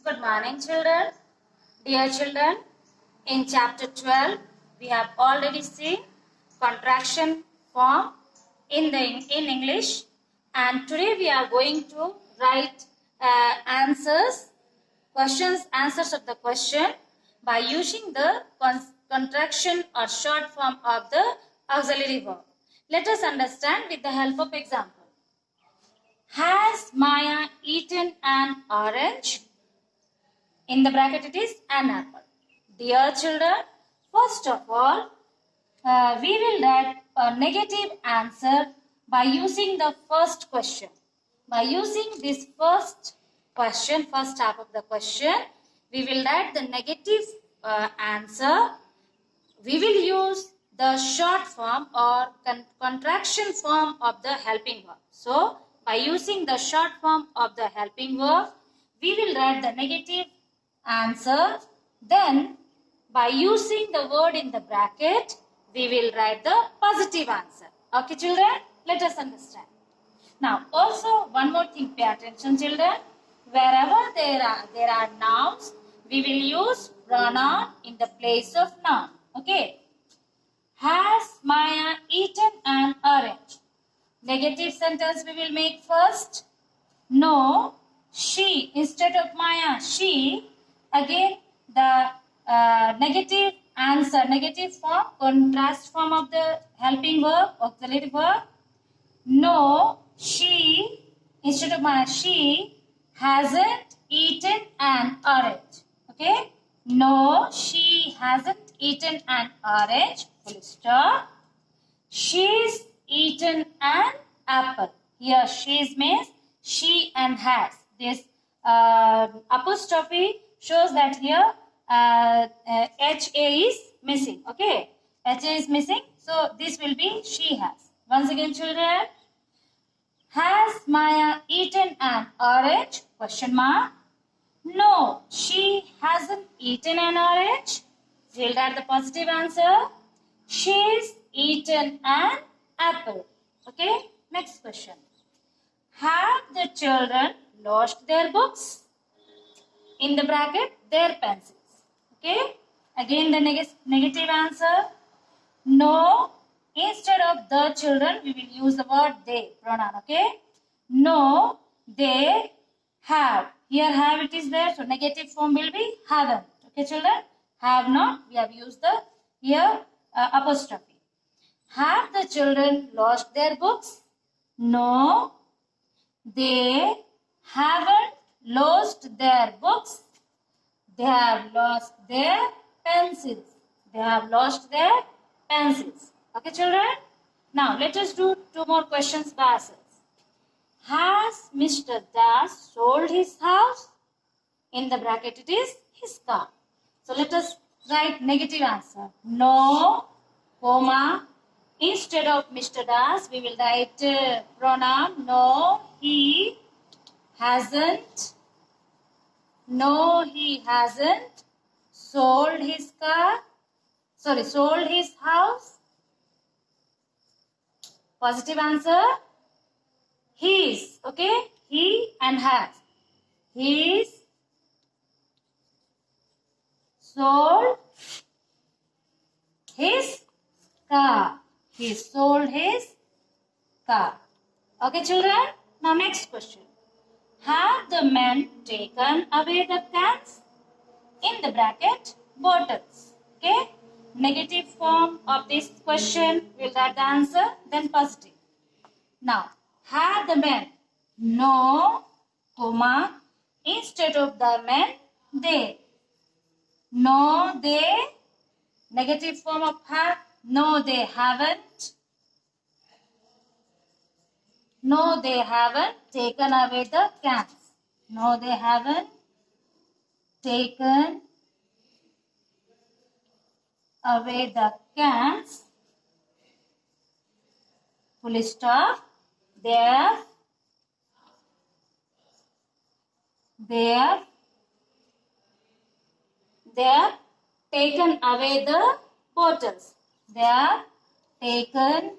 Good morning, children. Dear children, in chapter 12, we have already seen contraction form in English, and today we are going to write answers of the question by using the contraction or short form of the auxiliary verb. Let us understand with the help of example. Has Maya eaten an orange? In the bracket it is an apple. Dear children, first of all, we will write a negative answer by using the first question. By using this first question, first half of the question, we will write the negative answer. We will use the short form or contraction form of the helping verb. So, by using the short form of the helping verb, we will write the negative answer. Then, by using the word in the bracket, we will write the positive answer. Okay, children? Let us understand. Now, also one more thing, pay attention, children. Wherever there are nouns, we will use pronoun in the place of noun. Okay. Has Maya eaten an orange? Negative sentence we will make first. No, she, instead of Maya, she. Again, the negative answer, negative form, contrast form of the helping verb, auxiliary verb. No, she, instead of Maya, she hasn't eaten an orange. Okay? No, she hasn't eaten an orange. Full stop. She's eaten an apple. Here, she's means she and has. This apostrophe shows that here HA is missing. Okay? HA is missing. So, this will be she has. Once again, children. Has Maya eaten an orange? Question mark. No, she hasn't eaten an orange. We'll write the positive answer. She's eaten an apple. Okay, next question. Have the children lost their books? In the bracket, their pencils. Okay, again the negative answer. No, instead of the children, we will use the word they, pronoun. Okay, no, they have. Here have it is there, so negative form will be haven't. Okay, children, have not. We have used the here apostrophe. Have the children lost their books? No, they haven't lost their books. They have lost their pencils. They have lost their pencils. Okay, children? Now, let us do two more questions by ourselves. Has Mr. Das sold his house? In the bracket, it is his car. So, let us write negative answer. No, comma. Instead of Mr. Das, we will write pronoun. No, he hasn't. No, he hasn't sold his car. Sorry, sold his house. Positive answer. His. Okay, he and has. He's sold his car. He sold his car. Okay, children. Now, next question. Have the men taken away the cans? In the bracket, bottles. Okay. Negative form of this question, we'll write the answer, then positive. Now, have the men? No, comma. Instead of the men, they. No, they. Negative form of have. No, they haven't. No, they haven't taken away the cans. No, they haven't taken away the cans. Full stop. They have taken away the bottles. They have taken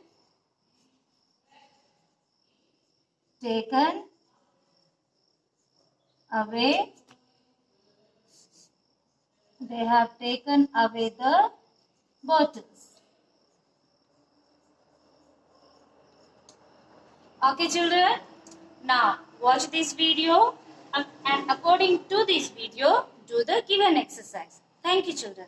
away They have taken away the bottles. Okay, children. Now, watch this video and according to this video, do the given exercise. Thank you, children.